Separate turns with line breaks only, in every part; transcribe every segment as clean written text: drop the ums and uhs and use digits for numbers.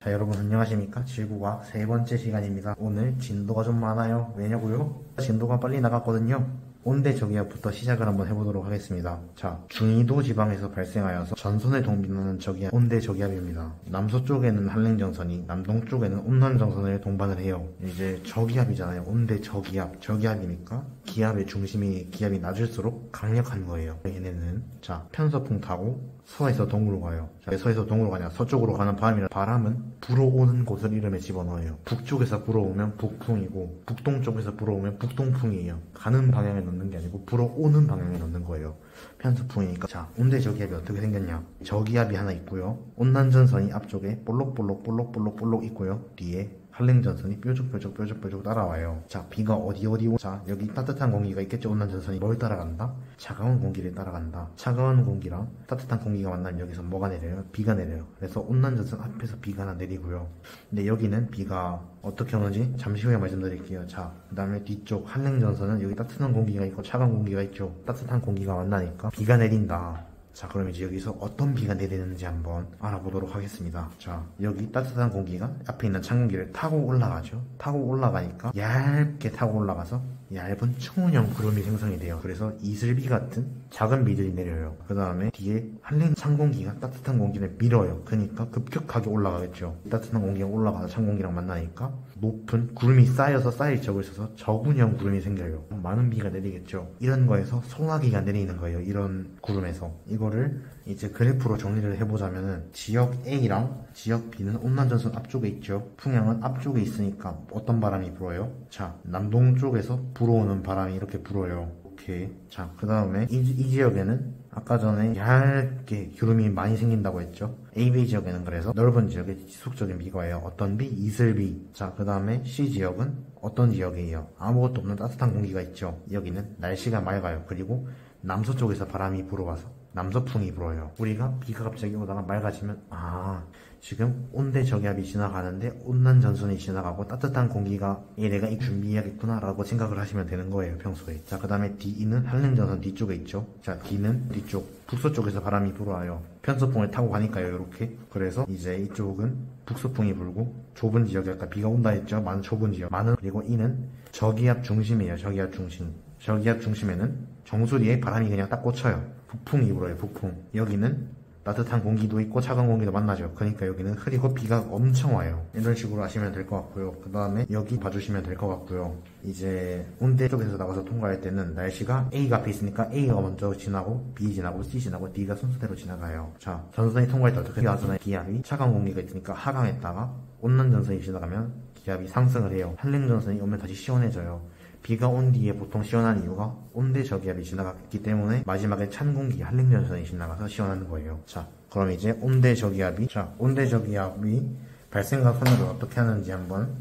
자, 여러분 안녕하십니까? 지구과학 세 번째 시간입니다. 오늘 진도가 좀 많아요. 왜냐고요? 진도가 빨리 나갔거든요. 온대저기압부터 시작을 한번 해보도록 하겠습니다. 자, 중위도 지방에서 발생하여서 전선을 동반하는 저기압, 온대저기압입니다. 남서쪽에는 한랭전선이, 남동쪽에는 온난전선을 동반을 해요. 이제 저기압이잖아요. 온대저기압, 저기압이니까 기압의 중심이, 기압이 낮을수록 강력한 거예요. 얘네는 자, 편서풍 타고 서에서 동으로 가요. 자, 왜 서에서 동으로 가냐? 서쪽으로 가는 바람은 불어오는 곳을 이름에 집어넣어요. 북쪽에서 불어오면 북풍이고 북동쪽에서 불어오면 북동풍이에요. 가는 방향에 넣는 게 아니고 불어오는 방향에 넣는 거예요. 편서풍이니까. 자, 온대저기압이 어떻게 생겼냐? 저기압이 하나 있고요. 온난전선이 앞쪽에 볼록볼록 있고요. 뒤에 한랭전선이 뾰족뾰족 따라와요. 자, 비가 어디 오고. 자, 여기 따뜻한 공기가 있겠죠. 온난전선이 뭘 따라간다? 차가운 공기를 따라간다. 차가운 공기랑 따뜻한 공기가 만나면 여기서 뭐가 내려요? 비가 내려요. 그래서 온난전선 앞에서 비가 하나 내리고요. 근데 여기는 비가 어떻게 오는지 잠시 후에 말씀드릴게요. 자, 그 다음에 뒤쪽 한랭전선은 여기 따뜻한 공기가 있고 차가운 공기가 있죠. 따뜻한 공기가 만나니까 비가 내린다. 자, 그럼 이제 여기서 어떤 비가 내리는지 한번 알아보도록 하겠습니다. 자, 여기 따뜻한 공기가 앞에 있는 찬 공기를 타고 올라가죠. 타고 올라가니까 얇게 타고 올라가서 얇은 충운형 구름이 생성이 돼요. 그래서 이슬비 같은 작은 비들이 내려요. 그 다음에 뒤에 한랭 찬 공기가 따뜻한 공기를 밀어요. 그러니까 급격하게 올라가겠죠. 따뜻한 공기가 올라가서 찬 공기랑 만나니까 높은 구름이 쌓여서 쌓일 적을 써서 저군형 구름이 생겨요. 많은 비가 내리겠죠. 이런 거에서 소나기가 내리는 거예요. 이런 구름에서. 이거를 이제 그래프로 정리를 해보자면은 지역 A랑 지역 B는 온난전선 앞쪽에 있죠. 풍향은 앞쪽에 있으니까 어떤 바람이 불어요? 자, 남동쪽에서 불어오는 바람이 이렇게 불어요. 오케이. 자, 그 다음에 이 지역에는 아까 전에 얇게 구름이 많이 생긴다고 했죠. AB 지역에는 그래서 넓은 지역에 지속적인 비가 와요. 어떤 비? 이슬비. 자, 그 다음에 C 지역은 어떤 지역이에요? 아무것도 없는 따뜻한 공기가 있죠. 여기는 날씨가 맑아요. 그리고 남서쪽에서 바람이 불어와서 남서풍이 불어요. 우리가 비가 갑자기 오다가 맑아지면 지금 온대저기압이 지나가는데 온난전선이 지나가고 따뜻한 공기가 얘네가 준비해야겠구나 라고 생각을 하시면 되는 거예요. 평소에. 자, 그 다음에 D는 한랭전선 뒤쪽에 있죠. 자, D는 뒤쪽 북서쪽에서 바람이 불어와요. 편서풍을 타고 가니까요. 이렇게. 그래서 이제 이쪽은 북서풍이 불고 좁은 지역에 아까 비가 온다 했죠. 많은 좁은 지역. 그리고 E는 저기압 중심이에요. 저기압 중심. 저기압 중심에는 정수리에 바람이 그냥 딱 꽂혀요. 북풍이 불어요. 북풍. 여기는 따뜻한 공기도 있고 차가운 공기도 만나죠. 그러니까 여기는 흐리고 비가 엄청 와요. 이런 식으로 하시면 될 것 같고요. 그 다음에 여기 봐주시면 될 것 같고요. 이제 온대 쪽에서 나가서 통과할 때는 날씨가 A가 앞에 있으니까 A가 먼저 지나고 B 지나고 C 지나고 D가 순서대로 지나가요. 자, 전선이 통과할 때 어떻게 하잖아요. 기압이 차가운 공기가 있으니까 하강했다가 온난전선이 지나가면 기압이 상승을 해요. 한랭전선이 오면 다시 시원해져요. 비가 온 뒤에 보통 시원한 이유가 온대저기압이 지나갔기 때문에 마지막에 찬 공기 한랭전선이 지나가서 시원한 거예요. 자, 그럼 이제 온대저기압이 발생과 소멸을 어떻게 하는지 한번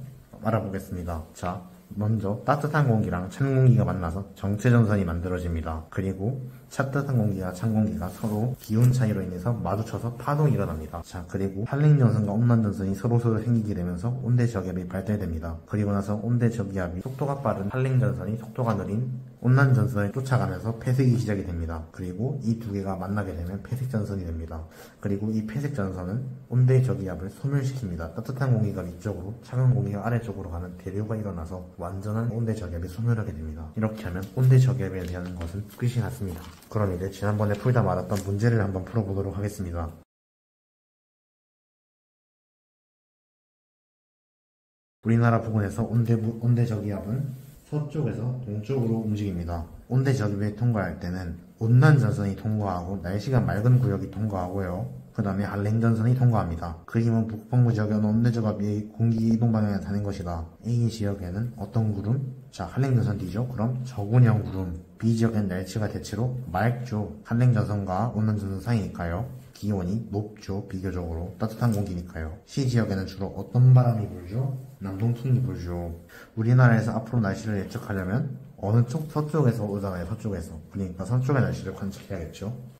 알아보겠습니다. 자, 먼저 따뜻한 공기랑 찬 공기가 만나서 정체전선이 만들어집니다. 그리고 따뜻한 공기와 찬 공기가 서로 기온 차이로 인해서 마주쳐서 파동이 일어납니다. 자, 그리고 한랭전선과 온난전선이 서로 생기게 되면서 온대저기압이 발달됩니다. 그리고 나서 온대저기압이 속도가 빠른 한랭전선이 속도가 느린 온난전선을 쫓아가면서 폐색이 시작이 됩니다. 그리고 이 두 개가 만나게 되면 폐색전선이 됩니다. 그리고 이 폐색전선은 온대저기압을 소멸시킵니다. 따뜻한 공기가 위쪽으로 차가운 공기가 아래쪽으로 가는 대류가 일어나서 완전한 온대저기압이 소멸하게 됩니다. 이렇게 하면 온대저기압에 대한 것은 끝이 났습니다. 그럼 이제 지난번에 풀다 말았던 문제를 한번 풀어보도록 하겠습니다. 우리나라 부근에서 온대저기압은 서쪽에서 동쪽으로 움직입니다. 온대저기압에 통과할 때는 온난전선이 통과하고 날씨가 맑은 구역이 통과하고요. 그 다음에 한랭전선이 통과합니다. 그림은 북반구 지역에는 온대저기압이 공기 이동 방향에 나타낸 것이다. A 지역에는 어떤 구름? 자, 한랭전선 D죠. 그럼 저군형 구름. B 지역에는 날씨가 대체로 맑죠. 한랭전선과 온난전선 사이니까요. 기온이 높죠. 비교적으로 따뜻한 공기니까요. C 지역에는 주로 어떤 바람이 불죠? 남동풍이 불죠. 우리나라에서 앞으로 날씨를 예측하려면 어느 쪽? 서쪽에서 오잖아요. 서쪽에서. 그러니까 서쪽의 날씨를 관측해야겠죠.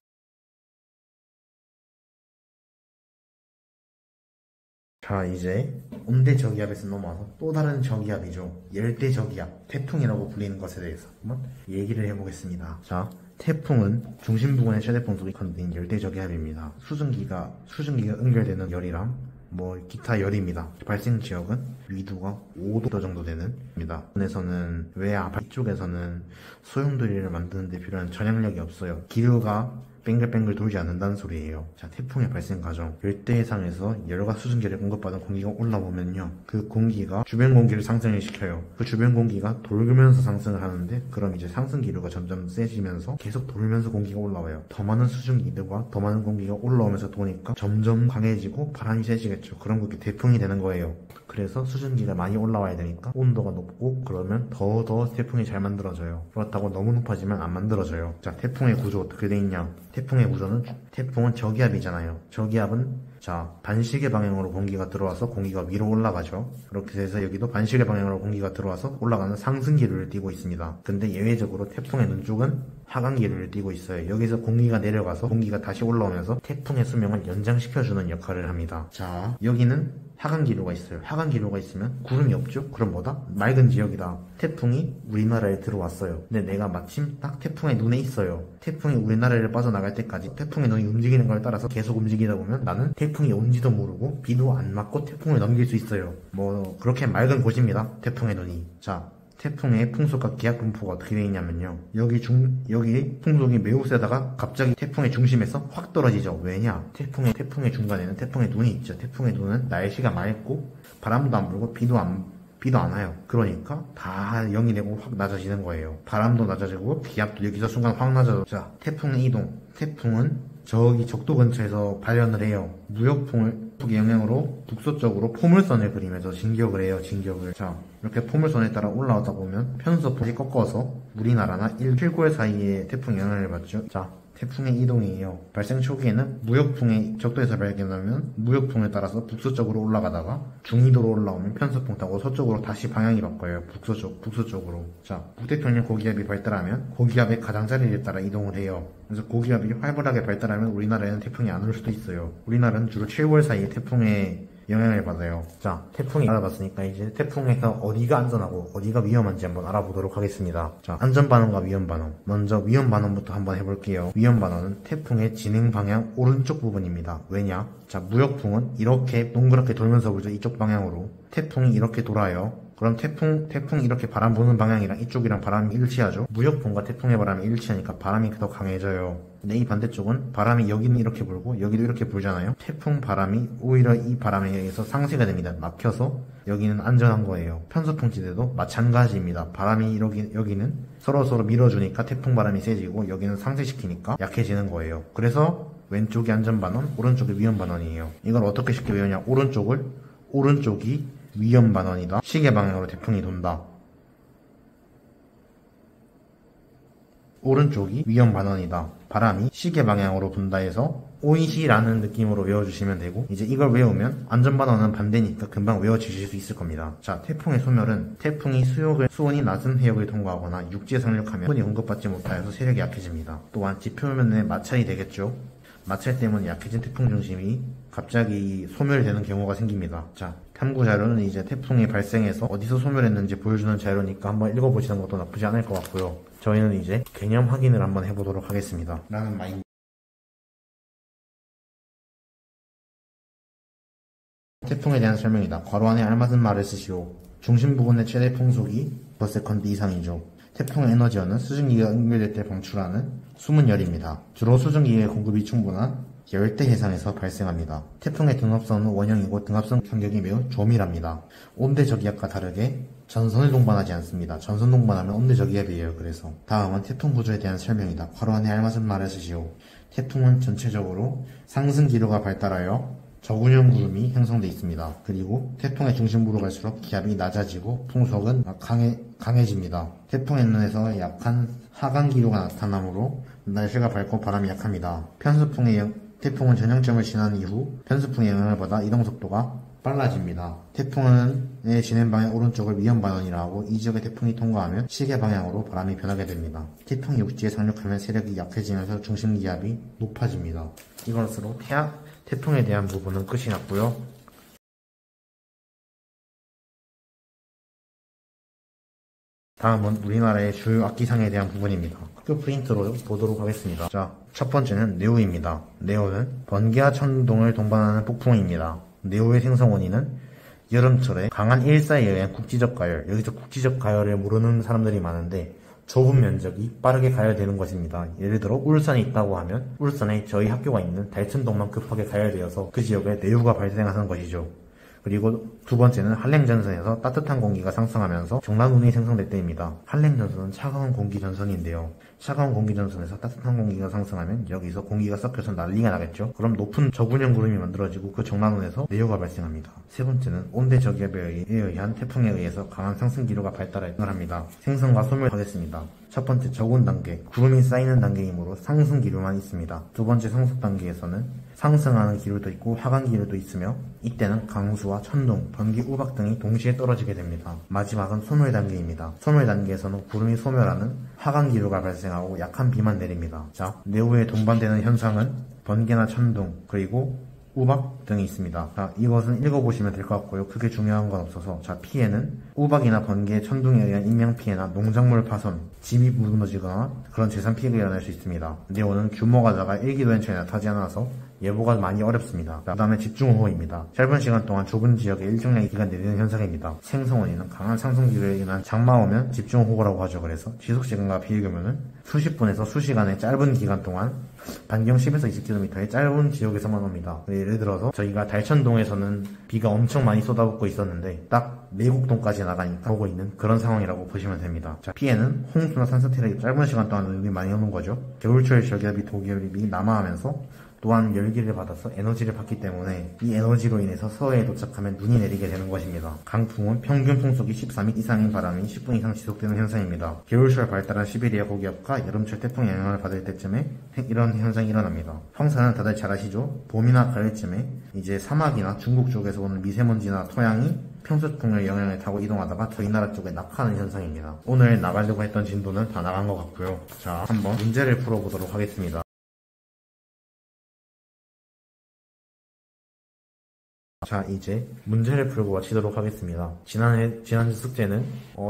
자, 이제 온대저기압에서 넘어와서 또 다른 저기압이죠. 열대저기압, 태풍이라고 불리는 것에 대해서 한번 얘기를 해보겠습니다. 자, 태풍은 중심 부근의 최대 풍속이 컨대인 열대저기압입니다. 수증기가 응결되는 열이랑 뭐 기타 열입니다. 발생 지역은 위도가 5도 정도 되는 입니다. 에서는 외야 이쪽에서는 소용돌이를 만드는데 필요한 전향력이 없어요. 기류가 뱅글뱅글 돌지 않는다는 소리예요. 자, 태풍의 발생 과정. 열대해상에서 열과 수증기를 공급받은 공기가 올라오면요, 그 공기가 주변 공기를 상승을 시켜요. 그 주변 공기가 돌면서 상승을 하는데, 그럼 이제 상승 기류가 점점 세지면서 계속 돌면서 공기가 올라와요. 더 많은 수증기들과 더 많은 공기가 올라오면서 도니까 점점 강해지고 바람이 세지겠죠. 그럼 그게 태풍이 되는 거예요. 그래서 수증기가 많이 올라와야 되니까 온도가 높고, 그러면 더 태풍이 잘 만들어져요. 그렇다고 너무 높아지면 안 만들어져요. 자, 태풍의 구조 어떻게 돼 있냐? 태풍의 구조는, 태풍은 저기압이잖아요. 저기압은, 자, 반시계 방향으로 공기가 들어와서 공기가 위로 올라가죠. 그렇게 해서 여기도 반시계 방향으로 공기가 들어와서 올라가는 상승 기류를 띠고 있습니다. 근데 예외적으로 태풍의 눈쪽은 하강 기류를 띠고 있어요. 여기서 공기가 내려가서 공기가 다시 올라오면서 태풍의 수명을 연장시켜주는 역할을 합니다. 자, 여기는 하강 기류가 있어요. 하강 기류가 있으면 구름이 없죠? 그럼 뭐다? 맑은 지역이다. 태풍이 우리나라에 들어왔어요. 근데 내가 마침 딱 태풍의 눈에 있어요. 태풍이 우리나라를 빠져나갈 때까지 태풍의 눈이 움직이는 걸 따라서 계속 움직이다 보면 나는 태풍이 온지도 모르고 비도 안 맞고 태풍을 넘길 수 있어요. 뭐 그렇게 맑은 곳입니다. 태풍의 눈이. 자, 태풍의 풍속과 기압 분포가 어떻게 되어 있냐면요, 여기 풍속이 매우 세다가 갑자기 태풍의 중심에서 확 떨어지죠. 왜냐? 태풍의 중간에는 태풍의 눈이 있죠. 태풍의 눈은 날씨가 맑고 바람도 안 불고 비도 안 와요. 그러니까 다 0이 되고 확 낮아지는 거예요. 바람도 낮아지고 기압도 여기서 순간 확 낮아져. 자, 태풍의 이동. 태풍은 저기 적도 근처에서 발현을 해요. 무역풍의 영향으로 북서쪽으로 포물선을 그리면서 진격을 해요. 진격을. 자, 이렇게 포물선에 따라 올라오다 보면 편서풍이 꺾어서 우리나라나 일출골 사이에 태풍 영향을 받죠. 자, 태풍의 이동이에요. 발생 초기에는 무역풍의 적도에서 발견하면 무역풍에 따라서 북서쪽으로 올라가다가 중위도로 올라오면 편서풍 타고 서쪽으로 다시 방향이 바꿔요. 북서쪽으로. 자, 북태평양 고기압이 발달하면 고기압의 가장자리에 따라 이동을 해요. 그래서 고기압이 활발하게 발달하면 우리나라에는 태풍이 안 올 수도 있어요. 우리나라는 주로 7월 사이에 태풍의 영향을 받아요. 자, 태풍이 알아봤으니까 이제 태풍에서 어디가 안전하고 어디가 위험한지 한번 알아보도록 하겠습니다. 자, 안전반원과 위험반원. 먼저 위험반원부터 한번 해볼게요. 위험반원은 태풍의 진행 방향 오른쪽 부분입니다. 왜냐? 자, 무역풍은 이렇게 동그랗게 돌면서 불죠. 이쪽 방향으로. 태풍이 이렇게 돌아요. 그럼 태풍 이렇게 바람 부는 방향이랑 이쪽이랑 바람이 일치하죠. 무역풍과 태풍의 바람이 일치하니까 바람이 더 강해져요. 근데 이 반대쪽은 바람이 여기는 이렇게 불고 여기도 이렇게 불잖아요. 태풍 바람이 오히려 이 바람에 의해서 상쇄가 됩니다. 막혀서 여기는 안전한 거예요. 편서풍 지대도 마찬가지입니다. 바람이 여기는 서로 밀어주니까 태풍 바람이 세지고 여기는 상쇄시키니까 약해지는 거예요. 그래서 왼쪽이 안전반원, 오른쪽이 위험반원이에요. 이걸 어떻게 쉽게 외우냐? 오른쪽이 위험반원이다. 시계 방향으로 태풍이 돈다. 오른쪽이 위험반원이다. 바람이 시계 방향으로 분다 해서 오이시라는 느낌으로 외워주시면 되고, 이제 이걸 외우면 안전반원은 반대니까 금방 외워주실 수 있을 겁니다. 자, 태풍의 소멸은 태풍이 수온이 낮은 해역을 통과하거나 육지에 상륙하면 수온이 공급받지 못하여서 세력이 약해집니다. 또한 지표면에 마찰이 되겠죠. 마찰 때문에 약해진 태풍 중심이 갑자기 소멸되는 경우가 생깁니다. 자, 탐구 자료는 이제 태풍이 발생해서 어디서 소멸했는지 보여주는 자료니까 한번 읽어보시는 것도 나쁘지 않을 것 같고요. 저희는 이제 개념 확인을 한번 해보도록 하겠습니다. 라는 마인드. 태풍에 대한 설명이다. 괄호 안에 알맞은 말을 쓰시오. 중심 부근의 최대 풍속이 /s 이상이죠. 태풍의 에너지원은 수증기가 응결될 때 방출하는 숨은 열입니다. 주로 수증기의 공급이 충분한 열대 해상에서 발생합니다. 태풍의 등압선은 원형이고 등압선 간격이 매우 조밀합니다. 온대 저기압과 다르게 전선을 동반하지 않습니다. 전선 동반하면 온대 저기압이에요. 그래서 다음은 태풍 구조에 대한 설명이다. 괄호 안에 알맞은 말을 쓰시오. 태풍은 전체적으로 상승 기류가 발달하여 저군형 구름이 형성되어 있습니다. 그리고 태풍의 중심부로 갈수록 기압이 낮아지고 풍속은 강해집니다. 태풍의 눈에서 약한 하강 기류가 나타나므로 날씨가 밝고 바람이 약합니다. 태풍은 전형점을 지난 이후 편서풍의 영향을 받아 이동 속도가 빨라집니다. 태풍의 진행 방향 오른쪽을 위험반원이라 하고, 이 지역의 태풍이 통과하면 시계 방향으로 바람이 변하게 됩니다. 태풍이 육지에 상륙하면 세력이 약해지면서 중심 기압이 높아집니다. 이것으로 태풍에 대한 부분은 끝이 났고요. 다음은 우리나라의 주요 악기상에 대한 부분입니다. 학교 프린트로 보도록 하겠습니다. 자, 첫 번째는 네오입니다. 네오는 번개와 천둥을 동반하는 폭풍입니다. 네오의 생성 원인은 여름철에 강한 일사에 의한 국지적 가열, 여기서 국지적 가열을 모르는 사람들이 많은데 좁은 면적이 빠르게 가열되는 것입니다. 예를 들어 울산에 있다고 하면 울산에 저희 학교가 있는 달천동만 급하게 가열되어서 그 지역에 내유가 발생하는 것이죠. 그리고 두 번째는 한랭전선에서 따뜻한 공기가 상승하면서 정란운이 생성될 때입니다. 한랭전선은 차가운 공기 전선인데요. 차가운 공기 전선에서 따뜻한 공기가 상승하면 여기서 공기가 섞여서 난리가 나겠죠. 그럼 높은 저군형 구름이 만들어지고 그 정란운에서 내유가 발생합니다. 세 번째는 온대 저기압에 의한 태풍에 의해서 강한 상승 기류가 발달합니다. 생성과 소멸하겠습니다. 첫 번째 저군 단계, 구름이 쌓이는 단계이므로 상승 기류만 있습니다. 두 번째 상승 단계에서는 상승하는 기류도 있고 하강 기류도 있으며 이때는 강수와 천둥, 번개, 우박 등이 동시에 떨어지게 됩니다. 마지막은 소멸 단계입니다. 소멸 단계에서는 구름이 소멸하는 하강 기류가 발생하고 약한 비만 내립니다. 자, 내후에 동반되는 현상은 번개나 천둥, 그리고 우박 등이 있습니다. 자, 이것은 읽어보시면 될 것 같고요. 크게 중요한 건 없어서. 자, 피해는 우박이나 번개, 천둥에 의한 인명피해나 농작물 파손, 집이 무너지거나 그런 재산 피해가 일어날 수 있습니다. 네오는 규모가 작아 일기도현처에 나타나지 않아서 예보가 많이 어렵습니다. 그 다음에 집중호우입니다. 짧은 시간 동안 좁은 지역에 일정량의 비가 내리는 현상입니다. 생성원인은 강한 상승기류에 의한 장마 오면 집중호우라고 하죠. 그래서 지속시간과 비교하면 수십 분에서 수시간의 짧은 기간 동안 반경 10에서 20km의 짧은 지역에서만 옵니다. 예를 들어서 저희가 달천동에서는 비가 엄청 많이 쏟아붓고 있었는데 딱 내곡동까지 나가니까 오고 있는 그런 상황이라고 보시면 됩니다. 자, 피해는 홍수나 산사태력이 짧은 시간 동안 눈이 많이 오는 거죠. 겨울철 저기압이 도기압이 남하하면서 또한 열기를 받아서 에너지를 받기 때문에 이 에너지로 인해서 서해에 도착하면 눈이 내리게 되는 것입니다. 강풍은 평균 풍속이 13m 이상인 바람이 10분 이상 지속되는 현상입니다. 겨울철 발달한 시베리아 고기압과 여름철 태풍의 영향을 받을 때쯤에 이런 현상이 일어납니다. 황사는 다들 잘 아시죠? 봄이나 가을쯤에 이제 사막이나 중국 쪽에서 오는 미세먼지나 토양이 평서풍의 영향을 타고 이동하다가 저희 나라 쪽에 낙하하는 현상입니다. 오늘 나가려고 했던 진도는 다 나간 것 같고요. 자, 한번 문제를 풀어보도록 하겠습니다. 자, 이제 문제를 풀고 마치도록 하겠습니다. 지난주 숙제는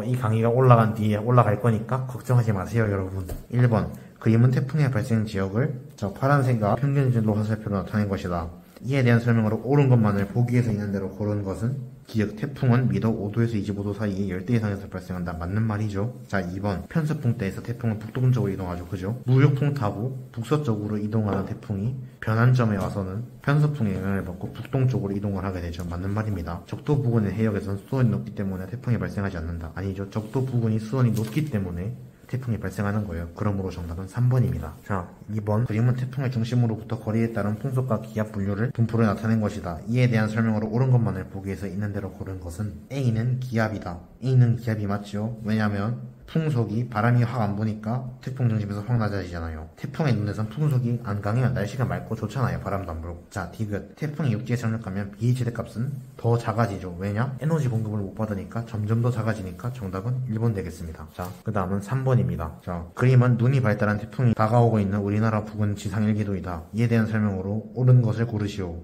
이 강의가 올라간 뒤에 올라갈 거니까 걱정하지 마세요, 여러분. 1번, 그림은 태풍의 발생 지역을 파란색과 평균진로 화살표로 나타낸 것이다. 이에 대한 설명으로 옳은 것만을 보기에서 있는 대로 고른 것은 기억, 태풍은 미도 5도에서 25도 사이에 열대 이상에서 발생한다. 맞는 말이죠. 자, 2번, 편서풍 때에서 태풍은 북동쪽으로 이동하죠. 그죠? 무역풍 타고 북서쪽으로 이동하는 태풍이 변환점에 와서는 편서풍의 영향을 받고 북동쪽으로 이동을 하게 되죠. 맞는 말입니다. 적도 부근의 해역에서는 수온이 높기 때문에 태풍이 발생하지 않는다. 아니죠. 적도 부근이 수온이 높기 때문에 태풍이 발생하는 거예요. 그러므로 정답은 3번입니다. 자, 2번, 그림은 태풍의 중심으로부터 거리에 따른 풍속과 기압 분류를 분포로 나타낸 것이다. 이에 대한 설명으로 옳은 것만을 보기 위해서 있는 대로 고른 것은 A는 기압이다. A는 기압이 맞죠. 왜냐면 풍속이 바람이 확 안 부니까 태풍 중심에서 확 낮아지잖아요. 태풍의 눈에선 풍속이 안 강해요. 날씨가 맑고 좋잖아요. 바람도 안 불고. 자, 디귿. 태풍이 육지에 상륙하면 B의 최대값은 더 작아지죠. 왜냐? 에너지 공급을 못 받으니까 점점 더 작아지니까 정답은 1번 되겠습니다. 자, 그 다음은 3번입니다. 자, 그림은 눈이 발달한 태풍이 다가오고 있는 우리나라 부근 지상 일기도이다. 이에 대한 설명으로 옳은 것을 고르시오.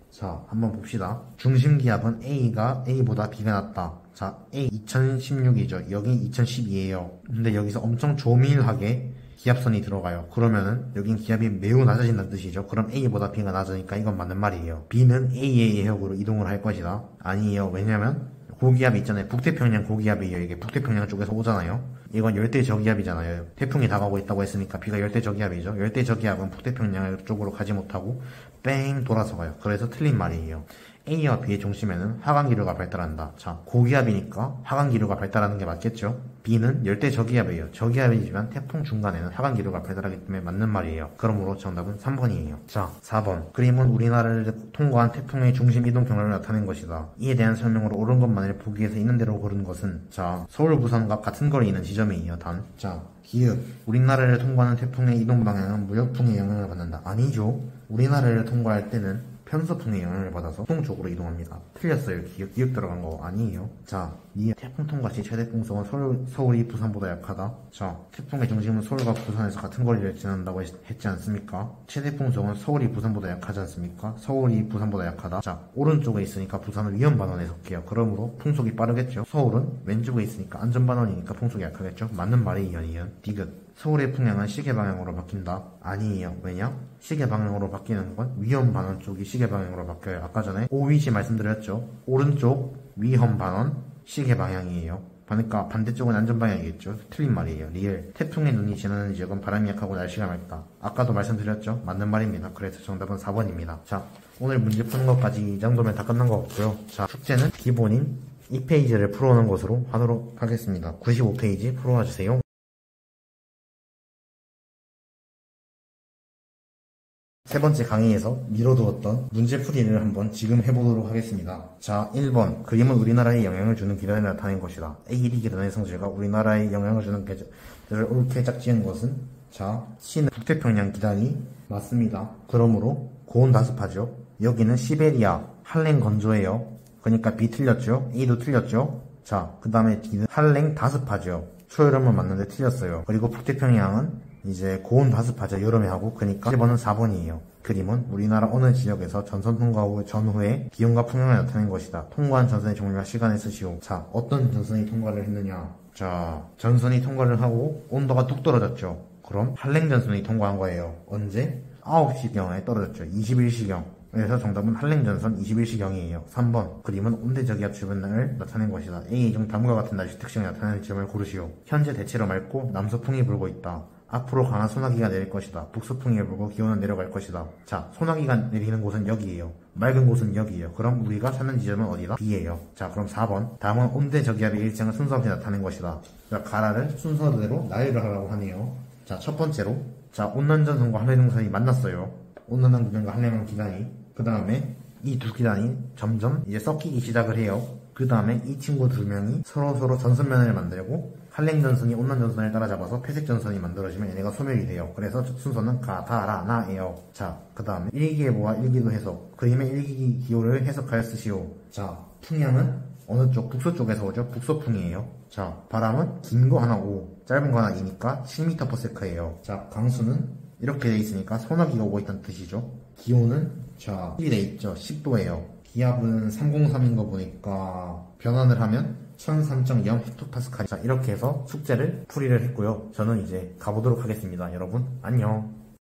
자, 한번 봅시다. 중심 기압은 A가 A보다 B가 낮다. 자, A 2016이죠. 여기 2012예요. 근데 여기서 엄청 조밀하게 기압선이 들어가요. 그러면은 여긴 기압이 매우 낮아진다는 뜻이죠. 그럼 A보다 B가 낮으니까 이건 맞는 말이에요. B는 A의 해역으로 이동을 할 것이다. 아니에요. 왜냐면 고기압이 있잖아요. 북태평양 고기압이에요. 이게 북태평양 쪽에서 오잖아요. 이건 열대 저기압이잖아요. 태풍이 다가오고 있다고 했으니까 B가 열대 저기압이죠. 열대 저기압은 북태평양 쪽으로 가지 못하고 뺑 돌아서 가요. 그래서 틀린 말이에요. A와 B의 중심에는 하강기류가 발달한다. 자, 고기압이니까 하강기류가 발달하는 게 맞겠죠? B는 열대 저기압이에요. 저기압이지만 태풍 중간에는 하강기류가 발달하기 때문에 맞는 말이에요. 그러므로 정답은 3번이에요. 자, 4번. 그림은 우리나라를 통과한 태풍의 중심 이동 경로를 나타낸 것이다. 이에 대한 설명으로 옳은 것만을 보기 위해서 있는 대로 고른 것은 자, 서울, 부산과 같은 거리에 있는 지점이에요. 단. 자, 기읍. 우리나라를 통과하는 태풍의 이동 방향은 무역풍의 영향을 받는다. 아니죠. 우리나라를 통과할 때는 편서풍의 영향을 받아서 동쪽으로 이동합니다. 틀렸어요. 기억 들어간 거 아니에요. 자, 태풍 통과 시 최대 풍속은 서울이 부산보다 약하다. 자, 태풍의 중심은 서울과 부산에서 같은 거리를 지난다고 했지 않습니까? 최대 풍속은 서울이 부산보다 약하지 않습니까? 서울이 부산보다 약하다. 자, 오른쪽에 있으니까 부산은 위험반원에 속해요. 그러므로 풍속이 빠르겠죠. 서울은 왼쪽에 있으니까 안전반원이니까 풍속이 약하겠죠. 맞는 말이에요. 디귿. 서울의 풍향은 시계 방향으로 바뀐다. 아니에요. 왜냐? 시계 방향으로 바뀌는 건 위험 반원 쪽이 시계 방향으로 바뀌어요. 아까 전에 오위시 말씀드렸죠. 오른쪽 위험 반원 시계 방향이에요. 그러니까 반대쪽은 안전 방향이겠죠. 틀린 말이에요. 리얼. 태풍의 눈이 지나는 지역은 바람이 약하고 날씨가 맑다. 아까도 말씀드렸죠. 맞는 말입니다. 그래서 정답은 4번입니다. 자, 오늘 문제 푸는 것까지 이 정도면 다 끝난 것 같고요. 자, 숙제는 기본인 2페이지를 풀어오는 것으로 하도록 하겠습니다. 95페이지 풀어와 주세요. 세 번째 강의에서 미뤄두었던 문제풀이를 한번 지금 해보도록 하겠습니다. 자, 1번. 그림은 우리나라에 영향을 주는 기단을 나타낸 것이다. A1이 기단의 성질과 우리나라에 영향을 주는 계절을 옳게 짝지은 것은? 자, C는 북태평양 기단이 맞습니다. 그러므로 고온 다습하죠. 여기는 시베리아, 한랭 건조해요. 그러니까 B 틀렸죠. A도 틀렸죠. 자, 그 다음에 D는 한랭 다습하죠. 초여름은 맞는데 틀렸어요. 그리고 북태평양은 이제 고온 다습하죠. 여름에 하고. 그러니까 1번은 4번이에요. 그림은 우리나라 어느 지역에서 전선 통과 후 전후에 기온과 풍향을 나타낸 것이다. 통과한 전선의 종류와 시간을 쓰시오. 자, 어떤 전선이 통과를 했느냐. 자, 전선이 통과를 하고 온도가 뚝 떨어졌죠. 그럼 한랭 전선이 통과한 거예요. 언제? 9시경에 떨어졌죠. 21시경. 그래서 정답은 한랭전선 21시경이에요. 3번. 그림은 온대저기압 주변을 나타낸 것이다. A 중 다음과 같은 날씨 특징을 나타내는 지점을 고르시오. 현재 대체로 맑고 남서풍이 불고 있다. 앞으로 강한 소나기가 내릴 것이다. 북서풍이 불고 기온은 내려갈 것이다. 자, 소나기가 내리는 곳은 여기에요. 맑은 곳은 여기에요. 그럼 우리가 찾는 지점은 어디다? B예요. 자, 그럼 4번. 다음은 온대저기압의 일정을 순서없이 나타낸 것이다. 자, 가라를 순서대로 나열을 하라고 하네요. 자, 첫 번째로. 자, 온난전선과 한랭전선이 만났어요. 온난한 기단과 한랭한 기단이. 그 다음에 이 두 기단이 점점 이제 섞이기 시작을 해요. 그 다음에 이 친구 두 명이 서로 전선면을 만들고 한랭전선이 온난전선을 따라잡아서 회색전선이 만들어지면 얘네가 소멸이 돼요. 그래서 순서는 가다라나예요. 자, 그 다음에 일기예보와 일기도 해석. 그림의 일기 기호를 해석하여 쓰시오. 자, 풍향은 어느 쪽? 북서쪽에서 오죠. 북서풍이에요. 자, 바람은 긴 거 하나 5, 짧은 거 하나 2니까 10m/s예요. 자, 강수는 이렇게 돼 있으니까 소나기가 오고 있다는 뜻이죠. 기온은 자 10이 돼 있죠. 10도예요. 기압은 303인 거 보니까 변환을 하면 1003.0 헥토파스칼. 자, 이렇게 해서 숙제를 풀이를 했고요. 저는 이제 가보도록 하겠습니다. 여러분 안녕.